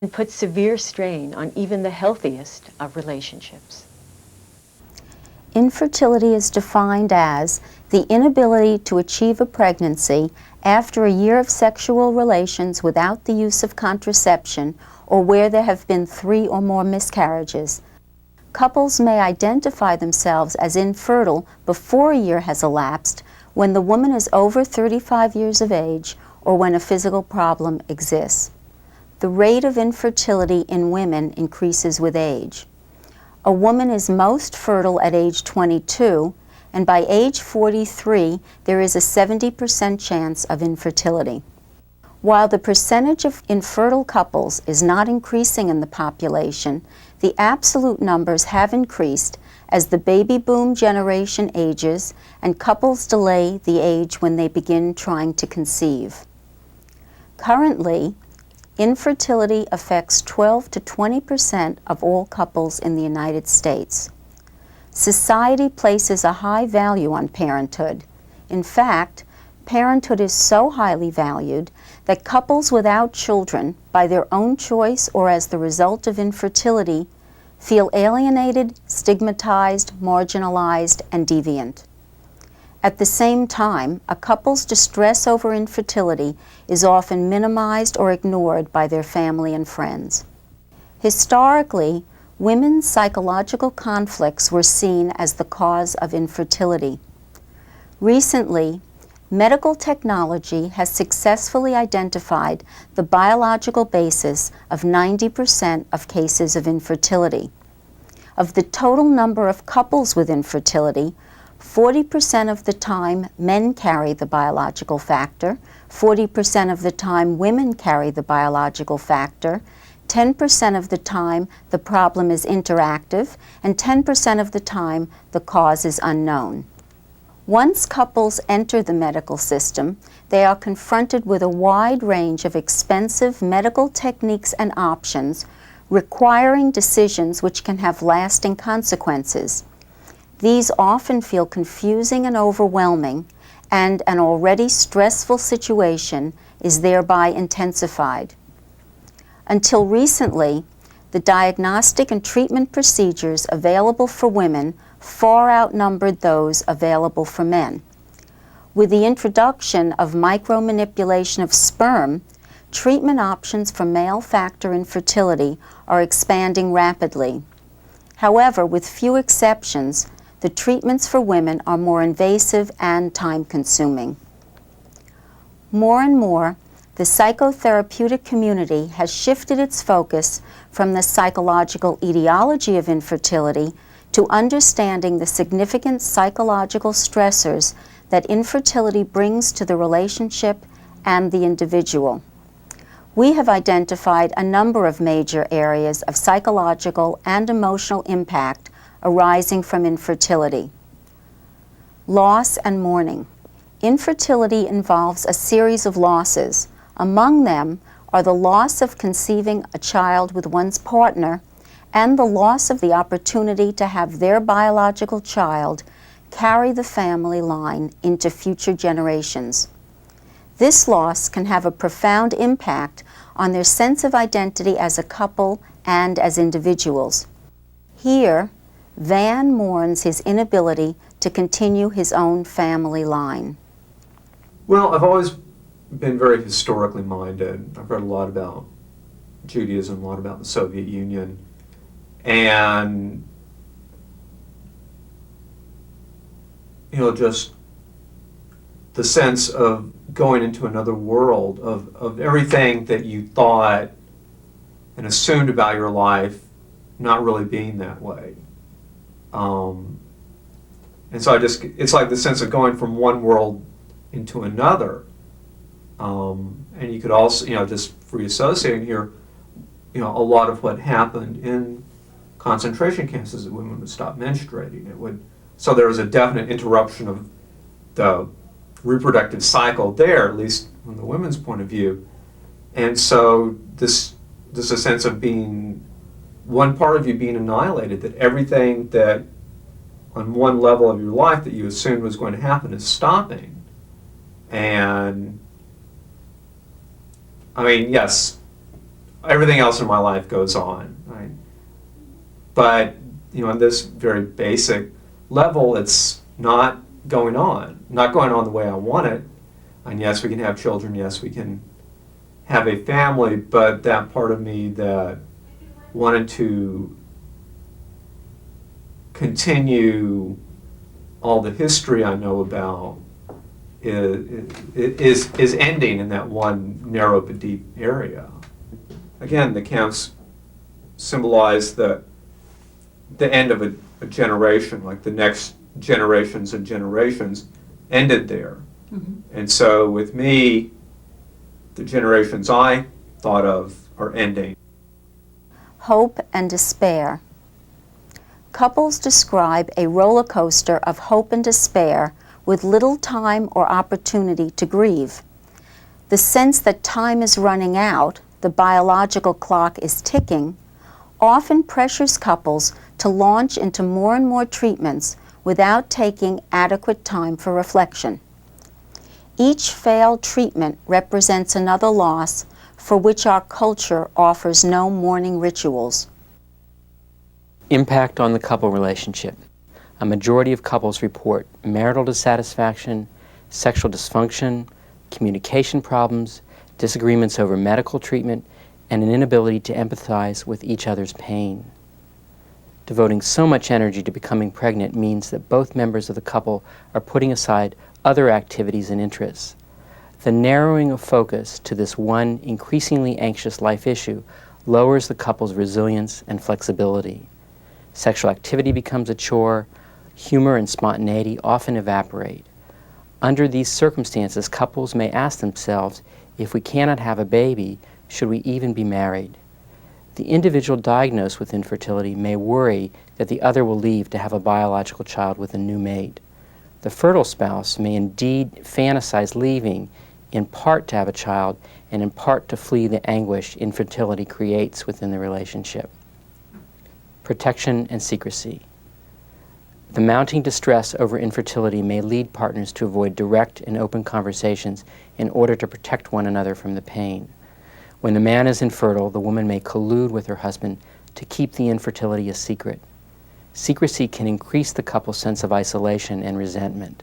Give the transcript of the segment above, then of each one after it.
and put severe strain on even the healthiest of relationships. Infertility is defined as the inability to achieve a pregnancy after a year of sexual relations without the use of contraception or where there have been 3 or more miscarriages. Couples may identify themselves as infertile before a year has elapsed when the woman is over 35 years of age or when a physical problem exists. The rate of infertility in women increases with age. A woman is most fertile at age 22, and by age 43, there is a 70% chance of infertility. While the percentage of infertile couples is not increasing in the population, the absolute numbers have increased as the baby boom generation ages and couples delay the age when they begin trying to conceive. Currently, infertility affects 12 to 20% of all couples in the United States. Society places a high value on parenthood. In fact, parenthood is so highly valued that couples without children, by their own choice or as the result of infertility, feel alienated, stigmatized, marginalized, and deviant. At the same time, a couple's distress over infertility is often minimized or ignored by their family and friends. Historically, women's psychological conflicts were seen as the cause of infertility. Recently, medical technology has successfully identified the biological basis of 90% of cases of infertility. Of the total number of couples with infertility, 40% of the time men carry the biological factor, 40% of the time women carry the biological factor, 10% of the time the problem is interactive, and 10% of the time the cause is unknown. Once couples enter the medical system, they are confronted with a wide range of expensive medical techniques and options requiring decisions which can have lasting consequences. These often feel confusing and overwhelming, and an already stressful situation is thereby intensified. Until recently, the diagnostic and treatment procedures available for women far outnumbered those available for men. With the introduction of micromanipulation of sperm, treatment options for male factor infertility are expanding rapidly. However, with few exceptions, the treatments for women are more invasive and time-consuming. More and more, the psychotherapeutic community has shifted its focus from the psychological etiology of infertility to understanding the significant psychological stressors that infertility brings to the relationship and the individual. We have identified a number of major areas of psychological and emotional impact arising from infertility. Loss and mourning. Infertility involves a series of losses. Among them are the loss of conceiving a child with one's partner and the loss of the opportunity to have their biological child carry the family line into future generations. This loss can have a profound impact on their sense of identity as a couple and as individuals. Here, Van mourns his inability to continue his own family line. Well, I've always been very historically minded. I've read a lot about Judaism, a lot about the Soviet Union, and just the sense of going into another world, of everything that you thought and assumed about your life not really being that way. And so it's like the sense of going from one world into another. And you could also, just free associating here, a lot of what happened in concentration camps is that women would stop menstruating. So there was a definite interruption of the reproductive cycle there, at least from the women's point of view. And so this a sense of being, one part of you being annihilated, that everything that on one level of your life that you assumed was going to happen is stopping. And I mean, yes, everything else in my life goes on, right? But, on this very basic level, it's not going on the way I want it. And yes, we can have children, yes, we can have a family, but that part of me that wanted to continue all the history I know about is ending in that one narrow but deep area. Again, the camps symbolize the end of a generation, like the next generations and generations ended there. And so with me, the generations I thought of are ending. Hope and despair. Couples describe a roller coaster of hope and despair with little time or opportunity to grieve. The sense that time is running out, the biological clock is ticking, often pressures couples to launch into more and more treatments without taking adequate time for reflection. Each failed treatment represents another loss for which our culture offers no mourning rituals. Impact on the couple relationship. A majority of couples report marital dissatisfaction, sexual dysfunction, communication problems, disagreements over medical treatment, and an inability to empathize with each other's pain. Devoting so much energy to becoming pregnant means that both members of the couple are putting aside other activities and interests. The narrowing of focus to this one increasingly anxious life issue lowers the couple's resilience and flexibility. Sexual activity becomes a chore. Humor and spontaneity often evaporate. Under these circumstances, couples may ask themselves, if we cannot have a baby, should we even be married? The individual diagnosed with infertility may worry that the other will leave to have a biological child with a new mate. The fertile spouse may indeed fantasize leaving, in part to have a child, and in part to flee the anguish infertility creates within the relationship. Protection and secrecy. The mounting distress over infertility may lead partners to avoid direct and open conversations in order to protect one another from the pain. When the man is infertile, the woman may collude with her husband to keep the infertility a secret. Secrecy can increase the couple's sense of isolation and resentment.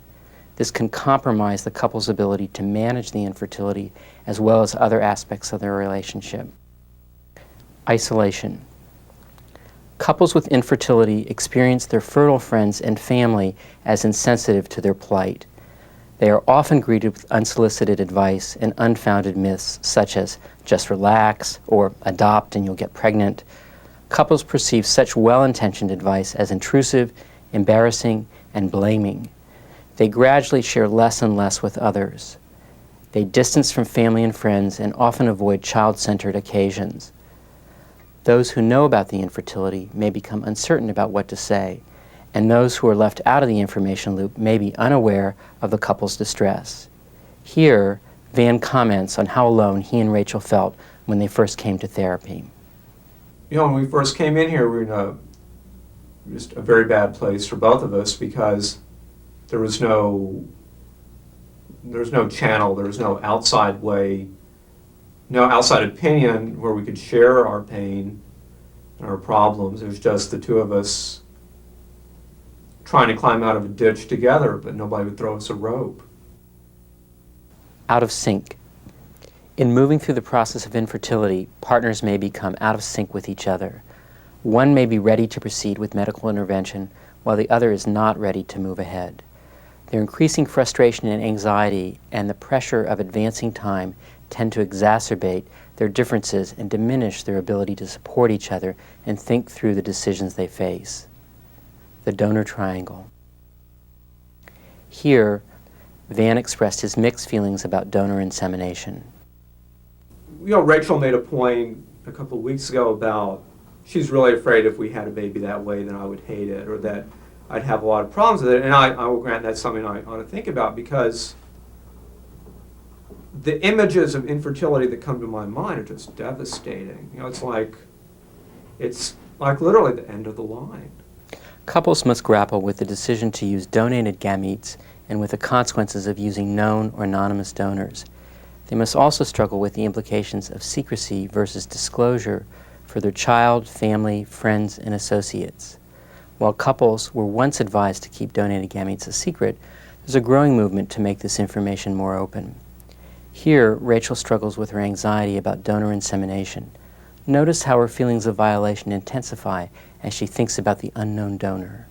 This can compromise the couple's ability to manage the infertility as well as other aspects of their relationship. Isolation. Couples with infertility experience their fertile friends and family as insensitive to their plight. They are often greeted with unsolicited advice and unfounded myths such as just relax or adopt and you'll get pregnant. Couples perceive such well-intentioned advice as intrusive, embarrassing, and blaming. They gradually share less and less with others. They distance from family and friends and often avoid child-centered occasions. Those who know about the infertility may become uncertain about what to say, and those who are left out of the information loop may be unaware of the couple's distress. Here, Van comments on how alone he and Rachel felt when they first came to therapy. When we first came in here, we were in just a very bad place for both of us because there was no channel, there was no outside way, no outside opinion where we could share our pain and our problems. It was just the two of us trying to climb out of a ditch together, but nobody would throw us a rope. Out of sync. In moving through the process of infertility, partners may become out of sync with each other. One may be ready to proceed with medical intervention, while the other is not ready to move ahead. Their increasing frustration and anxiety and the pressure of advancing time tend to exacerbate their differences and diminish their ability to support each other and think through the decisions they face. The donor triangle. Here, Van expressed his mixed feelings about donor insemination. Rachel made a point a couple of weeks ago about she's really afraid if we had a baby that way, then I would hate it or that I'd have a lot of problems with it. And I will grant that's something I ought to think about because the images of infertility that come to my mind are just devastating. It's like literally the end of the line. Couples must grapple with the decision to use donated gametes and with the consequences of using known or anonymous donors. They must also struggle with the implications of secrecy versus disclosure for their child, family, friends, and associates. While couples were once advised to keep donated gametes a secret, there's a growing movement to make this information more open. Here, Rachel struggles with her anxiety about donor insemination. Notice how her feelings of violation intensify as she thinks about the unknown donor.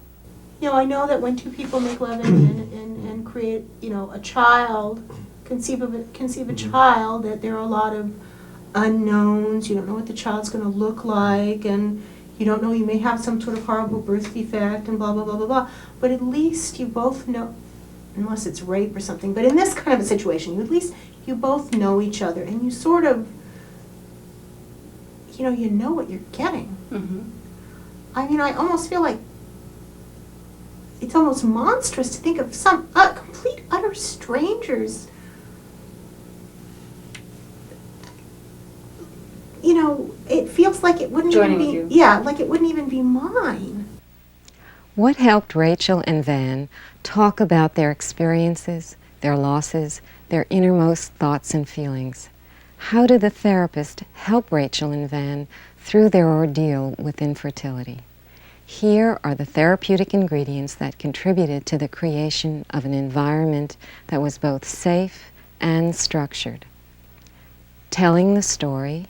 You know, I know that when two people make love and create, you know, a child, conceive a child, that there are a lot of unknowns. You don't know what the child's going to look like, and you don't know, you may have some sort of horrible birth defect and blah, blah, blah, blah, blah. But at least you both know, unless it's rape or something, but in this kind of a situation, you both know each other, and you sort of, you know what you're getting. Mm-hmm. I mean, I almost feel like it's almost monstrous to think of some complete, utter strangers. You know, it feels like it wouldn't Joining even be, with you. yeah, like it wouldn't even be mine. What helped Rachel and Van talk about their experiences, their losses, their innermost thoughts and feelings? How did the therapist help Rachel and Van through their ordeal with infertility? Here are the therapeutic ingredients that contributed to the creation of an environment that was both safe and structured. Telling the story,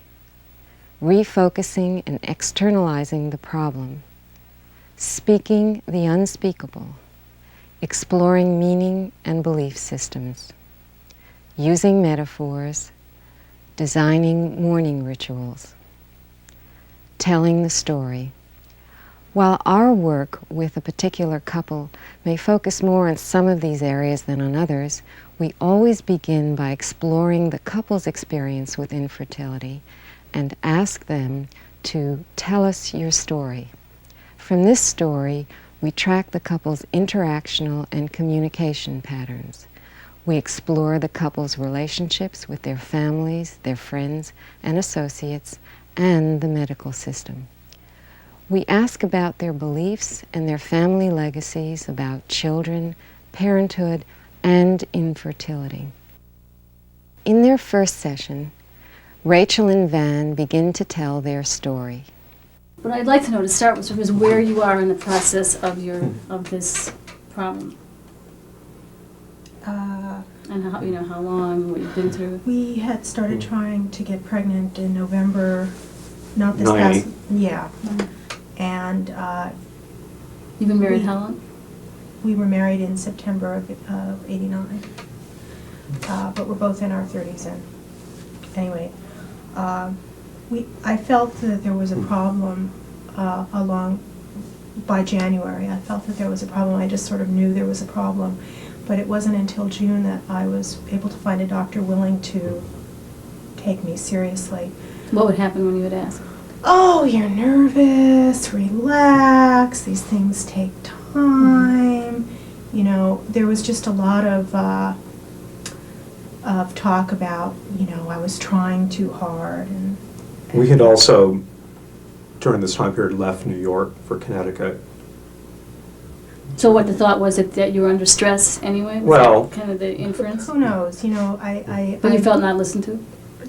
refocusing and externalizing the problem, speaking the unspeakable, exploring meaning and belief systems, using metaphors, designing mourning rituals, telling the story. While our work with a particular couple may focus more on some of these areas than on others, we always begin by exploring the couple's experience with infertility and ask them to tell us your story. From this story, we track the couple's interactional and communication patterns. We explore the couple's relationships with their families, their friends and associates, and the medical system. We ask about their beliefs and their family legacies about children, parenthood, and infertility. In their first session, Rachel and Van begin to tell their story. What I'd like to know to start with is where you are in the process of this problem, and how long, what you've been through. We had started trying to get pregnant in November, not this 98. past, yeah. And You've been married how long? we were married in September of '89, but we're both in our 30s. And anyway, I felt that there was a problem by January. I felt that there was a problem. I just sort of knew there was a problem. But it wasn't until June that I was able to find a doctor willing to take me seriously. What would happen when you would ask? Oh, you're nervous, relax, these things take time. You know, there was just a lot of talk about, I was trying too hard. And We had also, during this time period, left New York for Connecticut. So what the thought was that you were under stress anyway? Was Well- that kind of the inference? who knows, But you felt not listened to?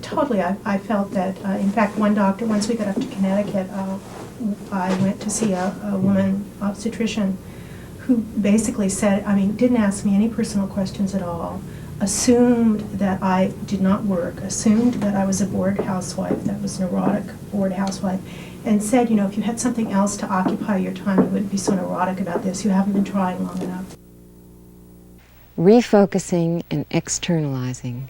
Totally, I felt that, in fact, one doctor, once we got up to Connecticut, I went to see a woman obstetrician who basically said, didn't ask me any personal questions at all, assumed that I did not work, assumed that I was a bored housewife, that was neurotic bored housewife, and said, if you had something else to occupy your time, you wouldn't be so neurotic about this. You haven't been trying long enough. Refocusing and externalizing.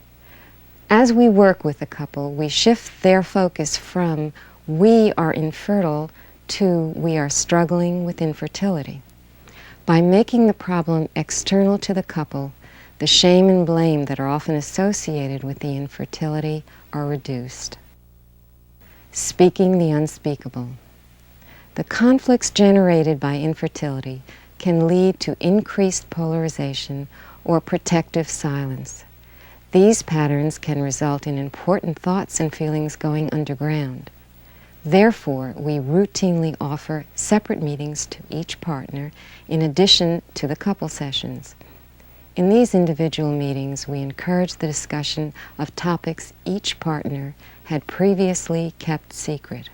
As we work with a couple, we shift their focus from we are infertile to we are struggling with infertility. By making the problem external to the couple, the shame and blame that are often associated with the infertility are reduced. Speaking the unspeakable. The conflicts generated by infertility can lead to increased polarization or protective silence. These patterns can result in important thoughts and feelings going underground. Therefore, we routinely offer separate meetings to each partner in addition to the couple sessions. In these individual meetings, we encourage the discussion of topics each partner had previously kept secret.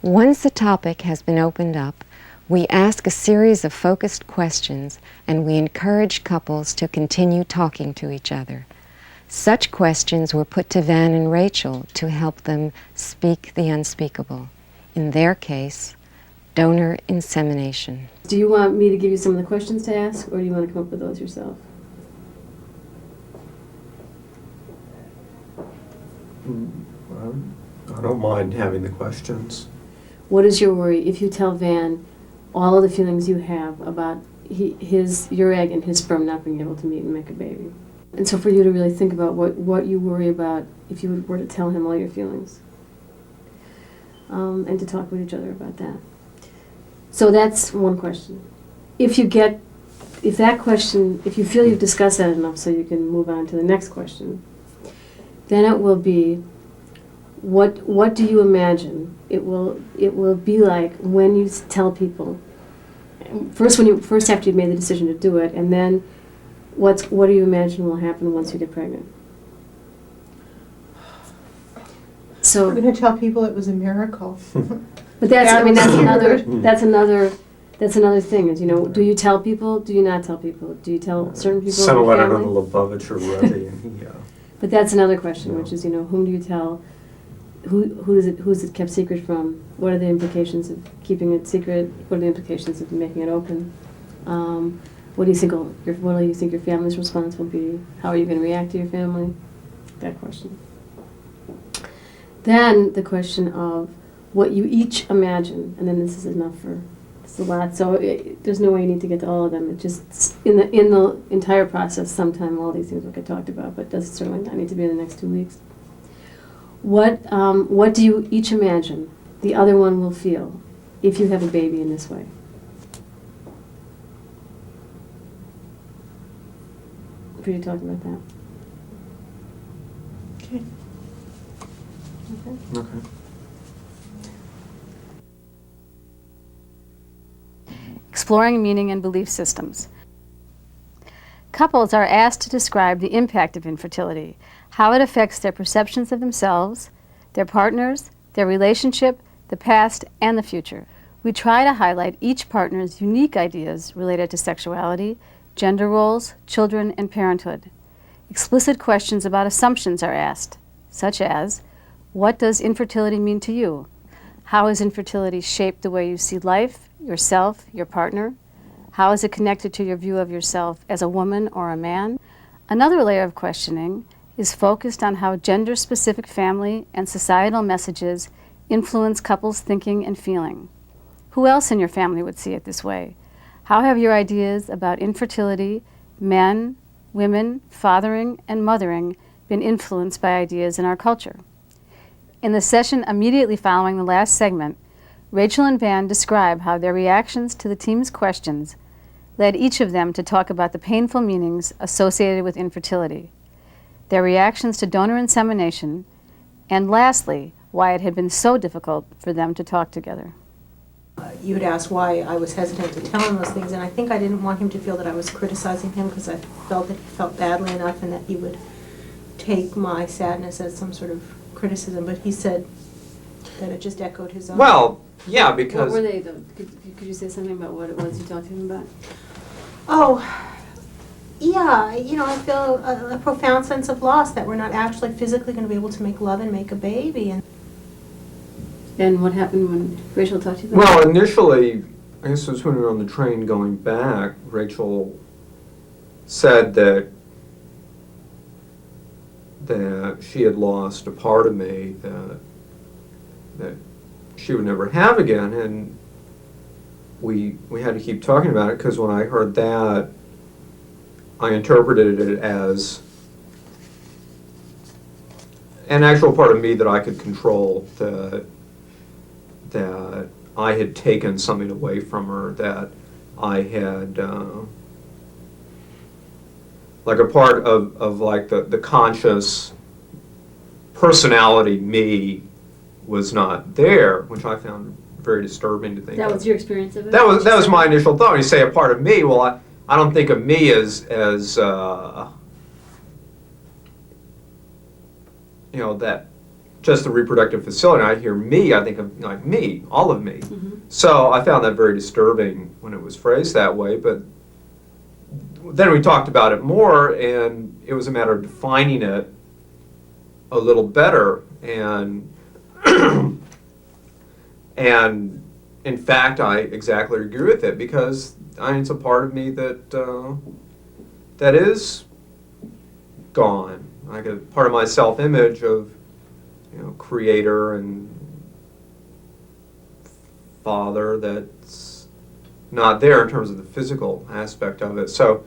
Once the topic has been opened up, we ask a series of focused questions and we encourage couples to continue talking to each other. Such questions were put to Van and Rachel to help them speak the unspeakable. In their case, donor insemination. Do you want me to give you some of the questions to ask, or do you want to come up with those yourself? I don't mind having the questions. What is your worry if you tell Van all of the feelings you have about your egg and his sperm not being able to meet and make a baby? And so for you to really think about what you worry about if you were to tell him all your feelings. And to talk with each other about that. So that's one question. If you feel you've discussed that enough so you can move on to the next question, then it will be, what do you imagine it will be like when you tell people, first after you've made the decision to do it, and then what do you imagine will happen once you get pregnant? So I'm going to tell people it was a miracle. but that's another thing is, do you tell people, do you not tell people, do you tell certain people in your Someone on the family? Lubavitch or Rebbe, yeah. But that's another question, which is, whom do you tell? Who's it kept secret from? What are the implications of keeping it secret? What are the implications of making it open? What do you think your family's response will be? How are you going to react to your family? That question. Then the question of what you each imagine, and then this is enough for, it's a lot, so there's no way you need to get to all of them. It just, in the entire process, sometime all these things will get talked about, but does certainly not need to be in the next 2 weeks. What do you each imagine the other one will feel if you have a baby in this way? For you to talk about that. Okay. Okay. Exploring meaning and belief systems. Couples are asked to describe the impact of infertility, how it affects their perceptions of themselves, their partners, their relationship, the past, and the future. We try to highlight each partner's unique ideas related to sexuality, gender roles, children, and parenthood. Explicit questions about assumptions are asked, such as, what does infertility mean to you? How has infertility shaped the way you see life, yourself, your partner? How is it connected to your view of yourself as a woman or a man? Another layer of questioning is focused on how gender-specific family and societal messages influence couples' thinking and feeling. Who else in your family would see it this way? How have your ideas about infertility, men, women, fathering, and mothering been influenced by ideas in our culture? In the session immediately following the last segment, Rachel and Van describe how their reactions to the team's questions led each of them to talk about the painful meanings associated with infertility, their reactions to donor insemination, and lastly, why it had been so difficult for them to talk together. You had asked why I was hesitant to tell him those things, and I think I didn't want him to feel that I was criticizing him because I felt that he felt badly enough and that he would take my sadness as some sort of criticism, but he said that it just echoed his own. Well, yeah, because... What were they, though? Could you say something about what it was you talked to him about? Oh, yeah, I feel a profound sense of loss that we're not actually physically going to be able to make love and make a baby. And what happened when Rachel talked to you about Well, that? initially, I guess it was when we were on the train going back, Rachel said that she had lost a part of me that she would never have again, and we had to keep talking about it because when I heard that, I interpreted it as an actual part of me that I could control, that I had taken something away from her, that I had like a part of like the conscious personality me was not there, which I found very disturbing to think That of. was your experience of it? That was my initial thought. When you say a part of me, well, I don't think of me as you know, that just the reproductive facility. I hear me, I think of like me, all of me. So I found that very disturbing when it was phrased that way, but then we talked about it more, and it was a matter of defining it a little better, and and in fact, I exactly agree with it, because it's a part of me that that is gone. Like a part of my self-image of, you know, creator and father that's not there in terms of the physical aspect of it. So,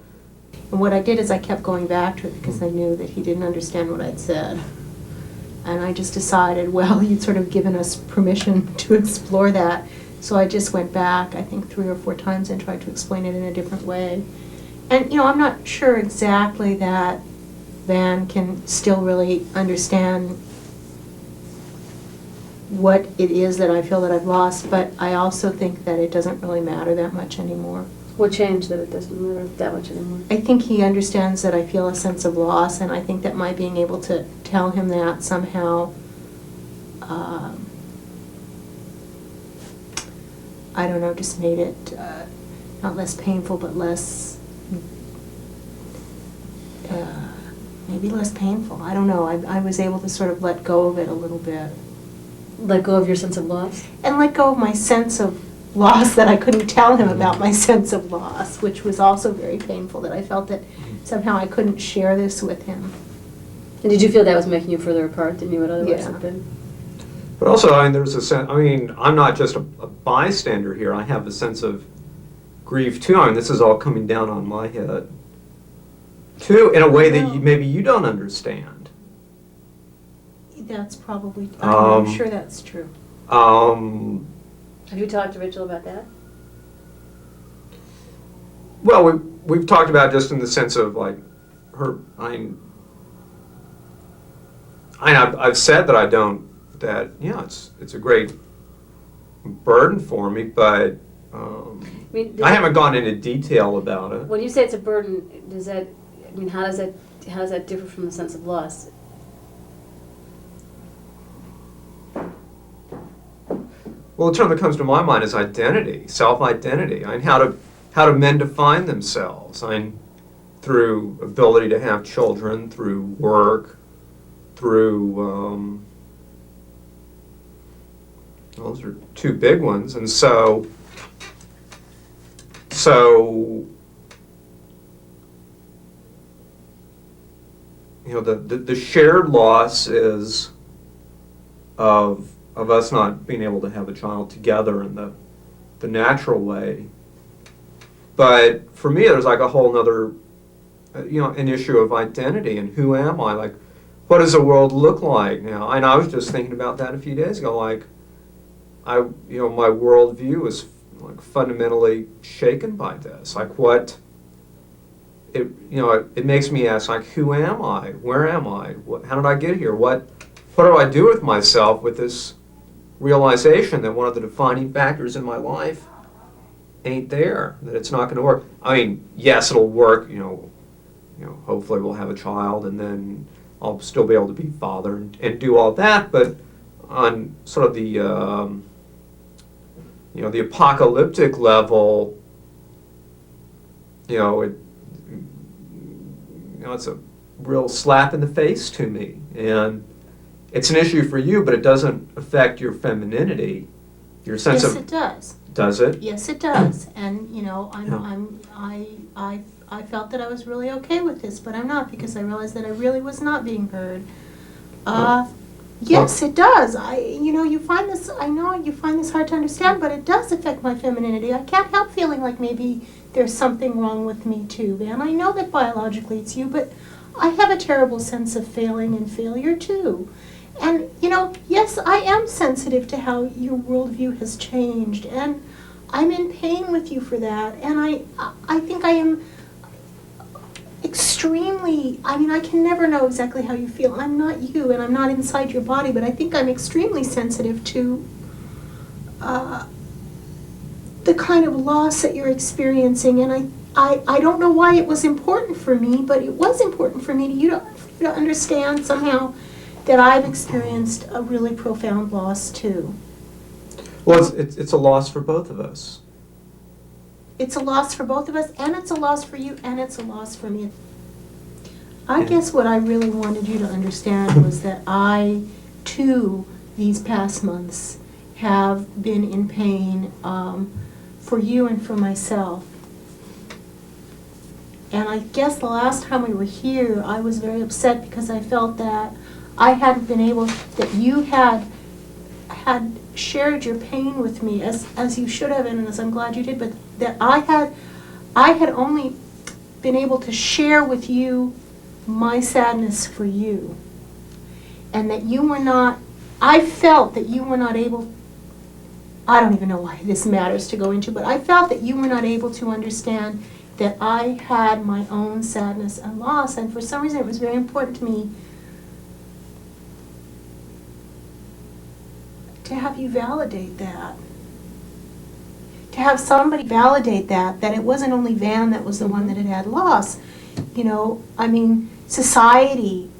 And what I did is I kept going back to it because I knew that he didn't understand what I'd said. And I just decided, well, you'd sort of given us permission to explore that. So I just went back, I think 3 or 4 times, and tried to explain it in a different way. And, you know, I'm not sure exactly that Van can still really understand what it is that I feel that I've lost, but I also think that it doesn't really matter that much anymore. What changed that it doesn't matter that much anymore? I think he understands that I feel a sense of loss, and I think that my being able to tell him that somehow, I don't know, just made it not less painful, but less, maybe less painful. I don't know. I was able to sort of let go of it a little bit. Let go of your sense of loss? And let go of my sense of loss, that I couldn't tell him about my sense of loss, which was also very painful, that I felt that somehow I couldn't share this with him. And did you feel that was making you further apart than you would otherwise Yeah. have been? but also, I mean, there's a sense, I mean, I'm not just a bystander here. I have a sense of grief too. I mean, this is all coming down on my head too, in a way that maybe you don't understand. That's probably, I'm sure that's true. Have you talked to Rachel about that? Well, we've talked about just in the sense of like her. I've said that I don't. That yeah, it's a great burden for me, but I haven't gone into detail about it. When you say it's a burden, does that? I mean, how does that differ from the sense of loss? Well, the term that comes to my mind is identity, self-identity. I mean, how do men define themselves? I mean, through ability to have children, through work, through those are 2 big ones, and so you know, the shared loss is of us not being able to have a child together in the natural way. But for me, there's like a whole nother, you know, an issue of identity and who am I? Like, what does the world look like now? And I was just thinking about that a few days ago. Like, you know, my worldview is like fundamentally shaken by this. Like, it makes me ask, like, who am I? Where am I? How did I get here? What do I do with myself with this realization that one of the defining factors in my life ain't there, that it's not going to work? I mean, yes, it'll work, you know, hopefully we'll have a child and then I'll still be able to be father and do all that, but on sort of the, you know, the apocalyptic level, it's a real slap in the face to me. And it's an issue for you, but it doesn't affect your femininity, your sense of... Yes, it does. Does it? Yes, it does. And, you know, Yeah. I felt that I was really okay with this, but I'm not, because I realized that I really was not being heard. Yes, it does. You find this, I know you find this hard to understand, but it does affect my femininity. I can't help feeling like maybe there's something wrong with me too, Van. I know that biologically it's you, but I have a terrible sense of failing and failure too. And, you know, yes, I am sensitive to how your worldview has changed, and I'm in pain with you for that. And I think I am extremely, I can never know exactly how you feel. I'm not you, and I'm not inside your body, but I think I'm extremely sensitive to the kind of loss that you're experiencing, and I don't know why it was important for me, but it was important for me to understand somehow that I've experienced a really profound loss too. Well, it's a loss for both of us. It's a loss for both of us, and it's a loss for you, and it's a loss for me. I Yeah. guess what I really wanted you to understand was that I, too, these past months, have been in pain for you and for myself. And I guess the last time we were here, I was very upset because I felt that I hadn't been able, that you had shared your pain with me as you should have, and as I'm glad you did, but that I had only been able to share with you my sadness for you. And that you were not, I felt that you were not able, I don't even know why this matters to go into, but I felt that you were not able to understand that I had my own sadness and loss, and for some reason it was very important to me to have you validate that. To have somebody validate that it wasn't only Van that was the one that had loss. You know, I mean, society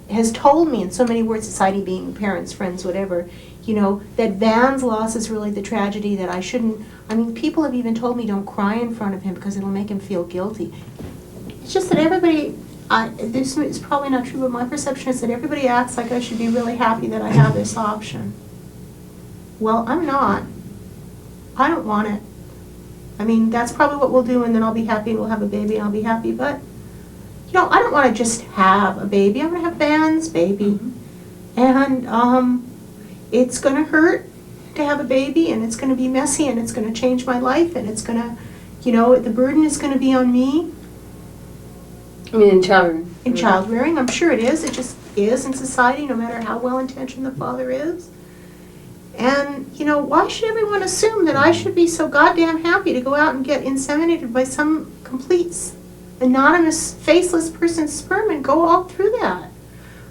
has told me in so many words, society being parents, friends, whatever, you know, that Van's loss is really the tragedy, that I shouldn't, I mean, people have even told me don't cry in front of him because it'll make him feel guilty. It's just that everybody, this is probably not true, but my perception is that everybody acts like I should be really happy that I have this option. Well, I'm not. I don't want it. I mean, that's probably what we'll do, and then I'll be happy and we'll have a baby and I'll be happy, but you know, I don't want to just have a baby. I'm going to have Van's baby. And it's going to hurt to have a baby, and it's going to be messy, and it's going to change my life, and it's going to, you know, the burden is going to be on me. I mean, in childbearing. In child rearing, I'm sure it is. It just is in society, no matter how well-intentioned the father is. And, you know, why should everyone assume that I should be so goddamn happy to go out and get inseminated by some complete anonymous, faceless person's sperm and go all through that?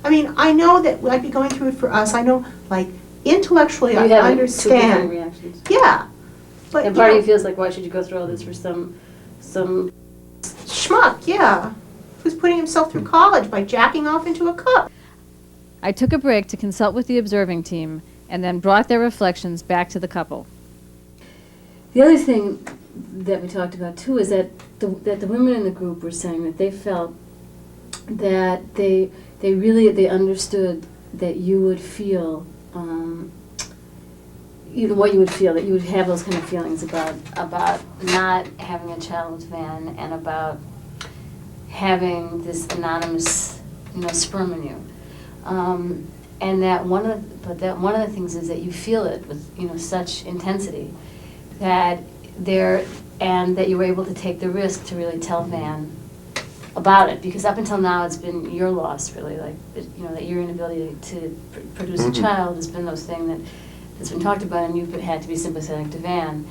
I mean, I know that I'd be going through it for us. I know, like, intellectually, I understand. Two different reactions. Yeah. But, And part of you feels like, why should you go through all this for some schmuck, yeah, who's putting himself through college by jacking off into a cup. I took a break to consult with the observing team and then brought their reflections back to the couple. The other thing that we talked about too is that the women in the group were saying that they felt that they understood that you would feel what you would feel, that you would have those kind of feelings about not having a child with Van and about having this anonymous, you know, sperm in you. And that one of the things is that you feel it with, you know, such intensity that that you were able to take the risk to really tell Van about it, because up until now it's been your loss, really, like, you know, that your inability to produce a child has been those things that's been talked about, and you've had to be sympathetic to Van,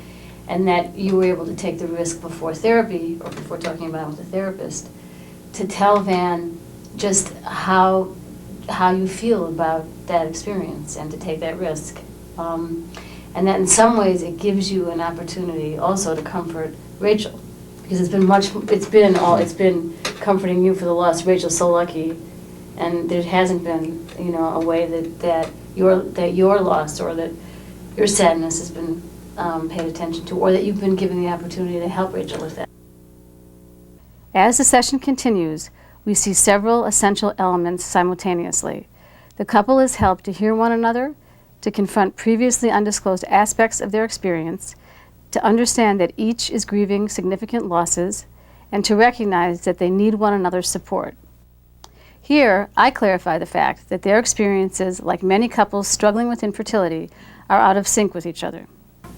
and that you were able to take the risk before therapy or before talking about it with a therapist to tell Van just how you feel about that experience and to take that risk. And that in some ways it gives you an opportunity also to comfort Rachel, because it's been comforting you for the loss. Rachel's so lucky, and there hasn't been, you know, a way that your loss or that your sadness has been paid attention to, or that you've been given the opportunity to help Rachel with that. As the session continues, we see several essential elements simultaneously. The couple is helped to hear one another, to confront previously undisclosed aspects of their experience, to understand that each is grieving significant losses, and to recognize that they need one another's support. Here, I clarify the fact that their experiences, like many couples struggling with infertility, are out of sync with each other.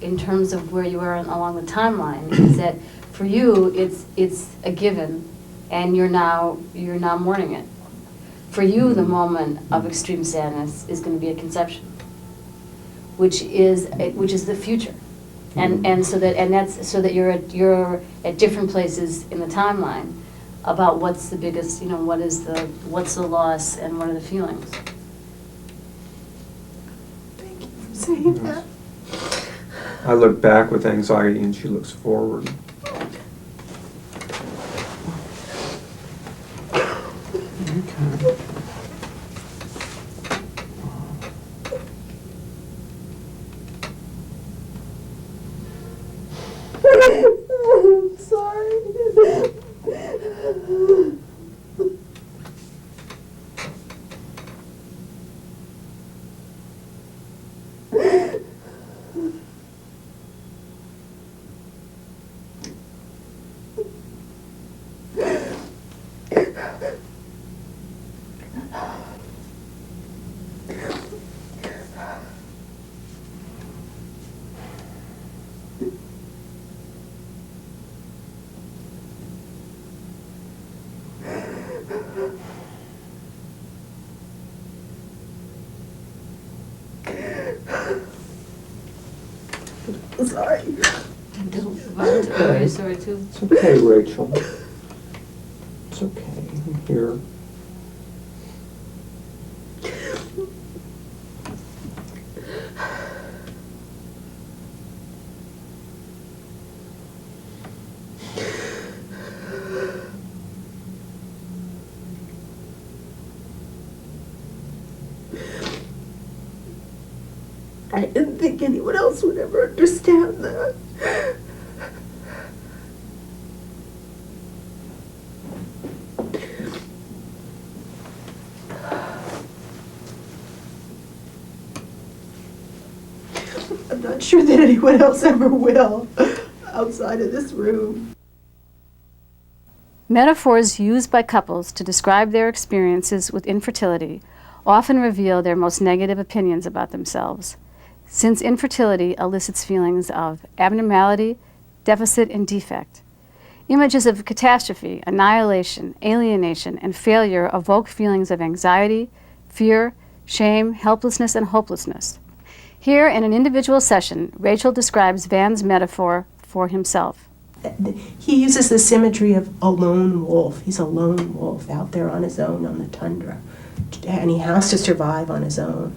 In terms of where you are along the timeline, is that for you it's a given, and you're now mourning it. For you, the moment of extreme sadness is going to be a conception, which is the future, and so that you're at different places in the timeline about what's the biggest, you know, what's the loss and what are the feelings. Thank you for saying that. I look back with anxiety and she looks forward. Okay. I'm sorry. Sorry. Very sorry too. It's okay, Rachel. It's okay. I'm here. I didn't think anyone else would ever understand that. I'm not sure that anyone else ever will, outside of this room. Metaphors used by couples to describe their experiences with infertility often reveal their most negative opinions about themselves, since infertility elicits feelings of abnormality, deficit, and defect. Images of catastrophe, annihilation, alienation, and failure evoke feelings of anxiety, fear, shame, helplessness, and hopelessness. Here, in an individual session, Rachel describes Van's metaphor for himself. He uses the symmetry of a lone wolf. He's a lone wolf out there on his own on the tundra, and he has to survive on his own.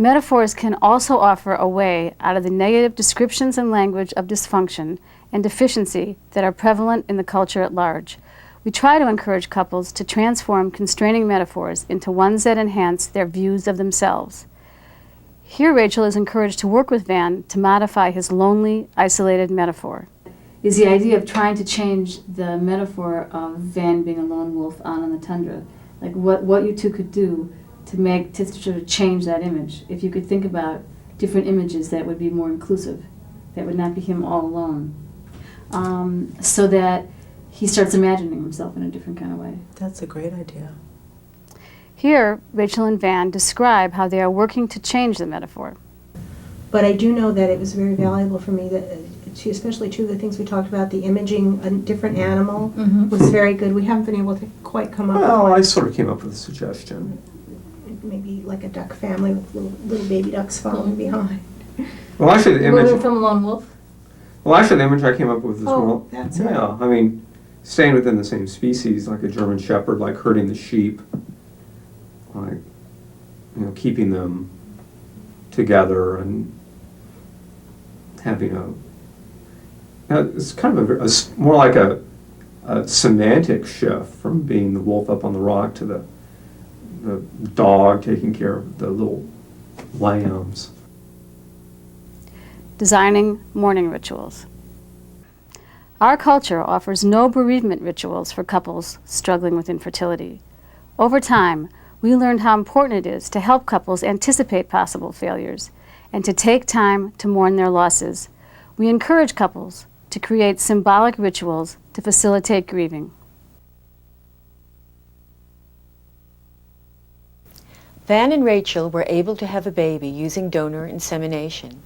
Metaphors can also offer a way out of the negative descriptions and language of dysfunction and deficiency that are prevalent in the culture at large. We try to encourage couples to transform constraining metaphors into ones that enhance their views of themselves. Here, Rachel is encouraged to work with Van to modify his lonely, isolated metaphor. Is the idea of trying to change the metaphor of Van being a lone wolf out on the tundra, like what you two could do to sort of change that image. If you could think about different images that would be more inclusive, that would not be him all alone, so that he starts imagining himself in a different kind of way. That's a great idea. Here, Rachel and Van describe how they are working to change the metaphor. But I do know that it was very valuable for me, that especially two of the things we talked about, the imaging a different animal was very good. We haven't been able to quite come up Well, with I sort of came up with a suggestion. maybe like a duck family with little baby ducks following behind. Well, actually, the image. From Lone Wolf? Well, actually, the image I came up with is Oh, that's right. yeah. I mean, staying within the same species, like a German Shepherd, like herding the sheep, like keeping them together and having it's kind of more like a semantic shift from being the wolf up on the rock to the dog taking care of the little lambs. Designing mourning rituals. Our culture offers no bereavement rituals for couples struggling with infertility. Over time, we learned how important it is to help couples anticipate possible failures and to take time to mourn their losses. We encourage couples to create symbolic rituals to facilitate grieving. Van and Rachel were able to have a baby using donor insemination.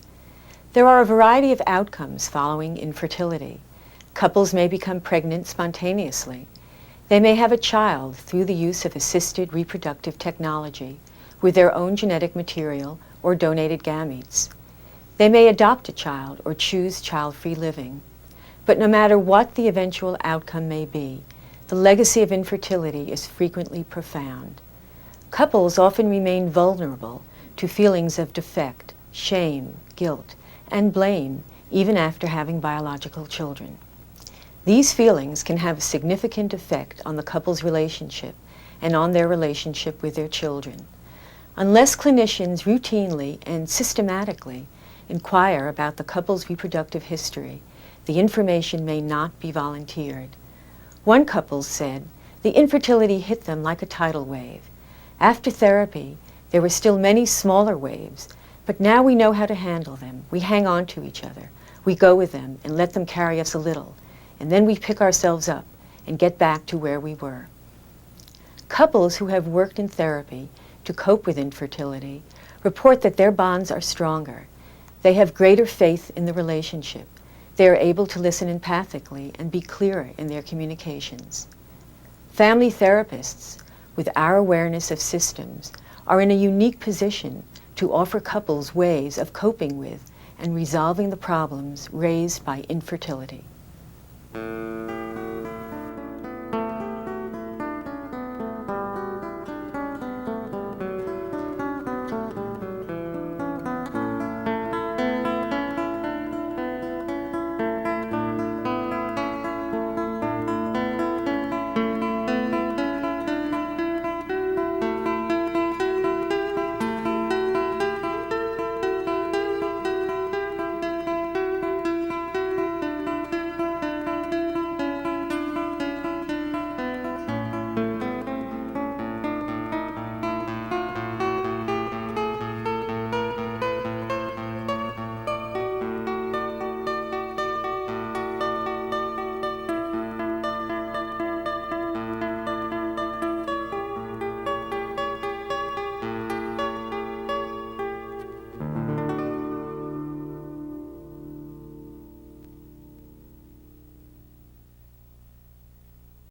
There are a variety of outcomes following infertility. Couples may become pregnant spontaneously. They may have a child through the use of assisted reproductive technology with their own genetic material or donated gametes. They may adopt a child or choose child-free living. But no matter what the eventual outcome may be, the legacy of infertility is frequently profound. Couples often remain vulnerable to feelings of defect, shame, guilt, and blame even after having biological children. These feelings can have a significant effect on the couple's relationship and on their relationship with their children. Unless clinicians routinely and systematically inquire about the couple's reproductive history, the information may not be volunteered. One couple said, the infertility hit them like a tidal wave. After therapy, there were still many smaller waves, but now we know how to handle them. We hang on to each other. We go with them and let them carry us a little, and then we pick ourselves up and get back to where we were. Couples who have worked in therapy to cope with infertility report that their bonds are stronger. They have greater faith in the relationship. They are able to listen empathically and be clearer in their communications. Family therapists, with our awareness of systems, are in a unique position to offer couples ways of coping with and resolving the problems raised by infertility.